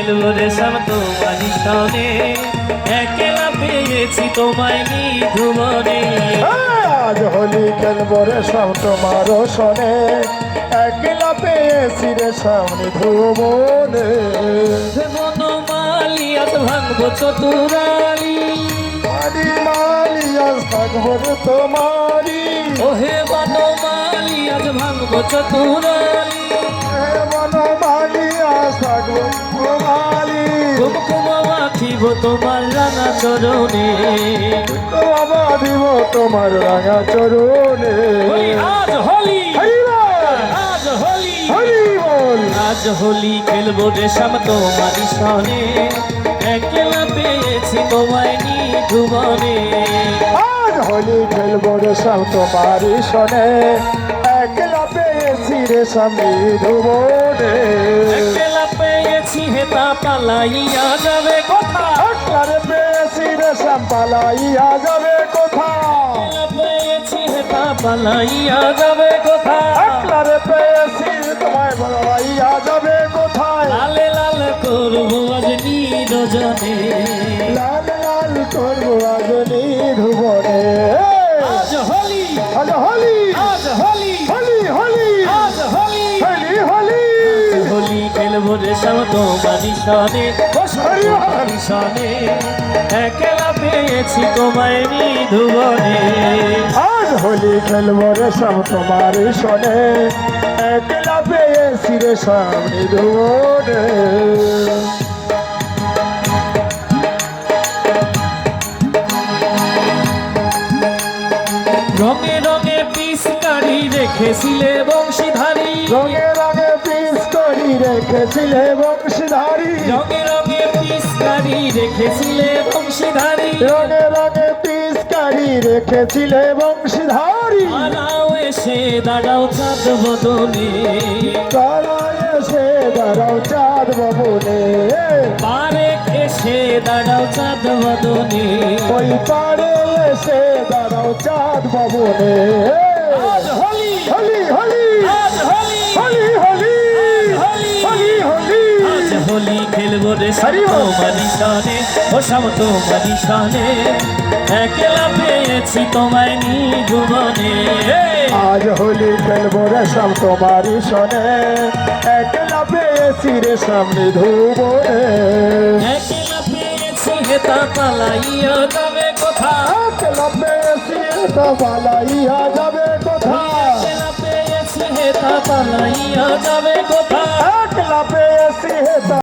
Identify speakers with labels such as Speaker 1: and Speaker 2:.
Speaker 1: খেলবো রেশম তোমারই সনে, একলা পেয়েছি তোমায় নিধুবনে।
Speaker 2: আজ হোলি খেলবো রেশম তোমার সনে, একলা পেয়েছি রেশম নিধুবনে।
Speaker 1: বনমালী আজ ভাঙবো চতুরালি,
Speaker 2: মালি মালি আজ থাকবো রে তোমারি।
Speaker 1: ওহে বনমালী আজ ভাঙবো চতুরালি,
Speaker 2: হে বনমালি আজ থাকবো তোমারি।
Speaker 1: কুমকুম মাখিব তোমার রাঙা চরণে,
Speaker 2: বাবা দিব তোমার রাঙা চরণে।
Speaker 1: আজ হোলি,
Speaker 2: হরি বল,
Speaker 1: আজ হোলি,
Speaker 2: হরি বল।
Speaker 1: আজ হোলি খেলবো রেশম তোমারই সনে, একলা পেয়েছি তোমায় নিধুবনে।
Speaker 2: আজ হোলি খেলবো রেশম তোমারি সনে, একলা পেয়েছি রেশম নিধুবনে।
Speaker 1: একলা পেয়েছি হেতা পালাইয়া যাবে কোথা,
Speaker 2: একলারে পেয়েছি রেশম পালাইয়া যাবে কোথা।
Speaker 1: একলা পেয়েছি হেতা পালাইয়া যাবে কোথা।
Speaker 2: একলারে পেয়েছি তোমায় পালাইয়া যাবে কোথায়।
Speaker 1: লালে লাল করবো আজ নিরজনে,
Speaker 2: লাল লাল করবো আজ নিধুবনে।
Speaker 1: আজ হোলি,
Speaker 2: আজ হোলি,
Speaker 1: আজ হোলি,
Speaker 2: হোলি হোলি,
Speaker 1: আজ হোলি,
Speaker 2: হোলি হোলি।
Speaker 1: হোলি খেলবো রেশম তোমারই সনে, ও তোমারই সনে, একলা পেয়েছি তোমায় নিধুবনে।
Speaker 2: আজ হোলি খেলবো রেশম তোমারি সনে, একলা পেয়েছি রেশম নিধুবনে।
Speaker 1: রঙে রঙে পিচকারি রেখেছিলে বংশীধারী,
Speaker 2: রঙে রঙে পিস করি রেখেছিলে বংশীধারী।
Speaker 1: রঙে রঙে পিচকারি রেখেছিলে বংশীধারী।
Speaker 2: রঙে রঙে পিস করি রেখেছিলে বংশীধারী।
Speaker 1: দাঁড়াও এসে দাঁড়াও চাঁদ বদনে,
Speaker 2: তারায় এসে দাঁড়াও চাঁদ ভবনে।
Speaker 1: পারে এসে দাঁড়াও চাঁদ বদনে।
Speaker 2: ওই পারে এসে দাঁড়াও চাঁদ ভবনে।
Speaker 1: আজ হোলি,
Speaker 2: হোলি হোলি,
Speaker 1: আজ হোলি,
Speaker 2: হোলি হোলি,
Speaker 1: হোলি,
Speaker 2: হোলি হোলি।
Speaker 1: আজ হোলি খেলবো রেশম
Speaker 2: হরি বল।
Speaker 1: তোমারই সনে, ও শাম তোমারই সনে, একলা পেয়েছি তোমায় নিধুবনে।
Speaker 2: আজ হোলি খেলবো রেশম তোমারি সনে, একলা পেয়েছি রেশম নিধুবনে।
Speaker 1: একলা পেয়েছি হেতা পালাইয়া যাবে কোথা,
Speaker 2: একলা পেয়েছি এটা পালাইয়া যাবে কোথা।
Speaker 1: একলা পেয়েছি হেতা পালাইয়া যাবে কোথা।
Speaker 2: একলা পেয়েছি এটা